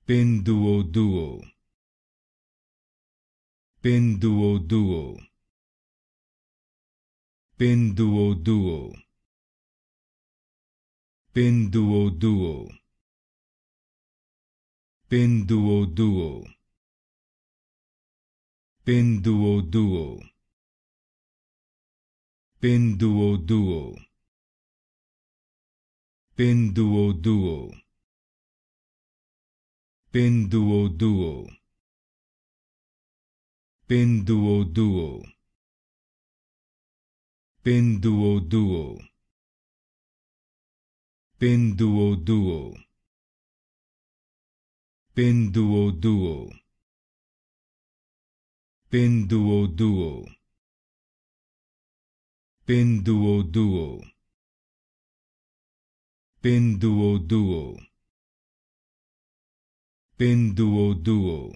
Pinduoduo, Pinduoduo, Pinduoduo, Pinduoduo, Pinduoduo, Pinduoduo, Pinduoduo, Pinduoduo, Pinduoduo, Pinduoduo, Pinduoduo, Pinduoduo, Pinduoduo, Pinduoduo, Pinduoduo, Pinduoduo, Pinduoduo,